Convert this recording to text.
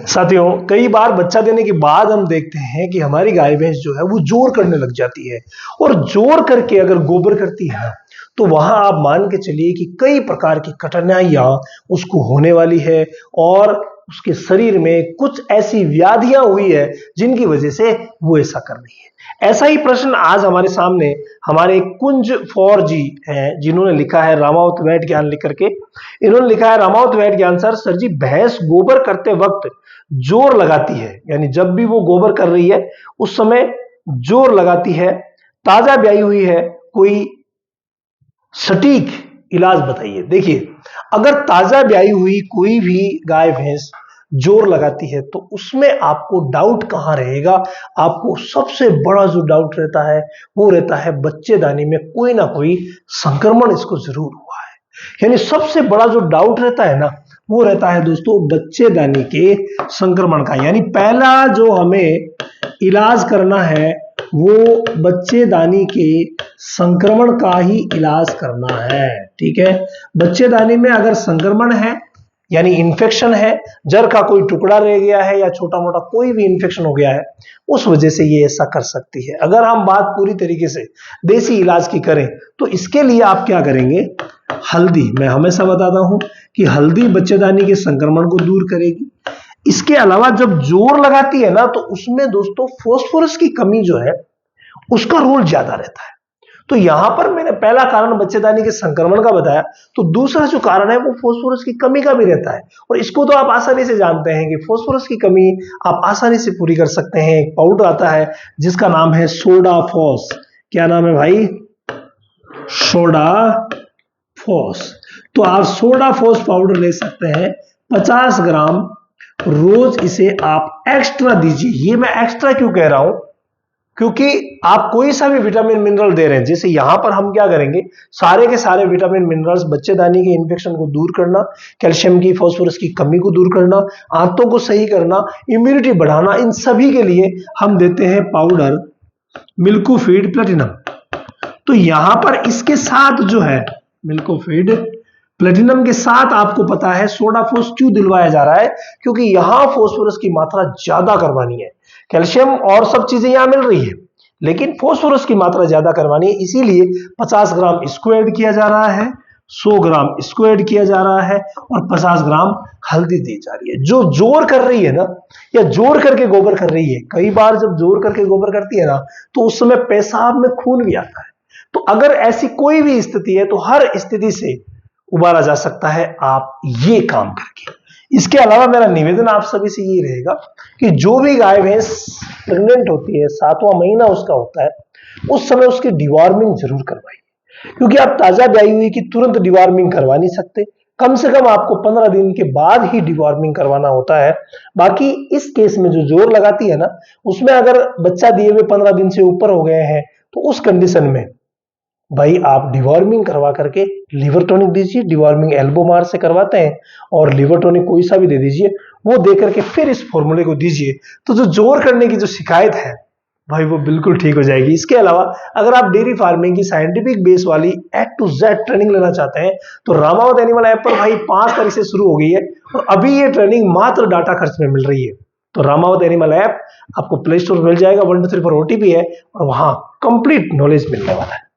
साथियों, कई बार बच्चा देने के बाद हम देखते हैं कि हमारी गाय भैंस जो है वो जोर करने लग जाती है और जोर करके अगर गोबर करती है तो वहां आप मान के चलिए कि कई प्रकार की कठिनाइयां उसको होने वाली है और उसके शरीर में कुछ ऐसी व्याधियां हुई है जिनकी वजह से वो ऐसा कर रही है। ऐसा ही प्रश्न आज हमारे सामने हमारे कुंज फौर जी हैं, जिन्होंने लिखा है रामावत वैद ज्ञान लिख करके। इन्होंने लिखा है रामावत वैद ज्ञान सर जी, भैंस गोबर करते वक्त जोर लगाती है, यानी जब भी वो गोबर कर रही है उस समय जोर लगाती है, ताजा ब्याई हुई है, कोई सटीक इलाज बताइए। देखिए, अगर ताजा ब्याई हुई कोई भी गाय भैंस जोर लगाती है तो उसमें आपको डाउट कहां रहेगा? आपको सबसे बड़ा जो डाउट रहता है वो रहता है बच्चेदानी में कोई ना कोई संक्रमण इसको जरूर हुआ है। यानी सबसे बड़ा जो डाउट रहता है ना वो रहता है दोस्तों बच्चेदानी के संक्रमण का। यानी पहला जो हमें इलाज करना है वो बच्चेदानी के संक्रमण का ही इलाज करना है। ठीक है, बच्चेदानी में अगर संक्रमण है यानी इन्फेक्शन है, जर का कोई टुकड़ा रह गया है या छोटा मोटा कोई भी इन्फेक्शन हो गया है, उस वजह से ये ऐसा कर सकती है। अगर हम बात पूरी तरीके से देसी इलाज की करें तो इसके लिए आप क्या करेंगे? हल्दी, मैं हमेशा बताता हूं कि हल्दी बच्चेदानी के संक्रमण को दूर करेगी। इसके अलावा जब जोर लगाती है ना तो उसमें दोस्तों फास्फोरस की कमी जो है उसका रोल ज्यादा रहता है। तो यहां पर मैंने पहला कारण बच्चेदानी के संक्रमण का बताया, तो दूसरा जो कारण है वो फास्फोरस की कमी का भी रहता है। और इसको तो आप आसानी से जानते हैं कि फास्फोरस की कमी आप आसानी से पूरी कर सकते हैं। एक पाउडर आता है जिसका नाम है सोडाफॉस। क्या नाम है भाई? सोडाफॉस। तो आप सोडाफॉस पाउडर ले सकते हैं 50 ग्राम, रोज इसे आप एक्स्ट्रा दीजिए। ये मैं एक्स्ट्रा क्यों कह रहा हूं? क्योंकि आप कोई सा भी विटामिन मिनरल दे रहे हैं, जैसे यहां पर हम क्या करेंगे, सारे के सारे विटामिन मिनरल्स बच्चेदानी के इन्फेक्शन को दूर करना, कैल्शियम की फास्फोरस की कमी को दूर करना, आंतों को सही करना, इम्यूनिटी बढ़ाना, इन सभी के लिए हम देते हैं पाउडर मिल्कोफीड प्लेटिनम। तो यहां पर इसके साथ जो है मिल्कोफीड प्लेटिनम के साथ आपको पता है सोडाफॉस क्यों दिलवाया जा रहा है? क्योंकि यहां फास्फोरस की मात्रा ज्यादा करवानी है। कैल्शियम और सब चीजें यहां मिल रही है लेकिन फास्फोरस की मात्रा ज्यादा करवानी है, इसीलिए 50 ग्राम इसको ऐड किया जा रहा है, 100 ग्राम इसको ऐड किया जा रहा है और 50 ग्राम हल्दी दी जा रही है। जो जोर कर रही है ना या जोर करके गोबर कर रही है, कई बार जब जोर करके गोबर करती है ना तो उस समय पेशाब में खून भी आता है। तो अगर ऐसी कोई भी स्थिति है तो हर स्थिति से उबारा जा सकता है आप ये काम करके। इसके अलावा मेरा निवेदन आप सभी से ये रहेगा कि जो भी गाय भैंस प्रेग्नेंट होती है, 7वां महीना उसका होता है, उस समय उसकी डिवॉर्मिंग जरूर करवाइए। क्योंकि आप ताजा ब्याई हुई की तुरंत डिवॉर्मिंग करवा नहीं सकते, कम से कम आपको 15 दिन के बाद ही डिवॉर्मिंग करवाना होता है। बाकी इस केस में जो जोर लगाती है ना, उसमें अगर बच्चा दिए हुए 15 दिन से ऊपर हो गए हैं तो उस कंडीशन में भाई आप डिवॉर्मिंग करवा करके लिवर टॉनिक दीजिए। डिवॉर्मिंग एल्बो मार से करवाते हैं और लिवर टॉनिक कोई सा भी दे दीजिए, वो दे करके फिर इस फॉर्मूले को दीजिए तो जो जोर करने की जो शिकायत है भाई वो बिल्कुल ठीक हो जाएगी। इसके अलावा अगर आप डेयरी फार्मिंग की साइंटिफिक बेस वाली A to Z ट्रेनिंग लेना चाहते हैं तो रामावत एनिमल ऐप पर भाई 5 तारीख से शुरू हो गई है और अभी ये ट्रेनिंग मात्र डाटा खर्च में मिल रही है। तो रामावत एनिमल ऐप आपको प्ले स्टोर मिल जाएगा, 123 पर OTP है और वहां कंप्लीट नॉलेज मिलने वाला है।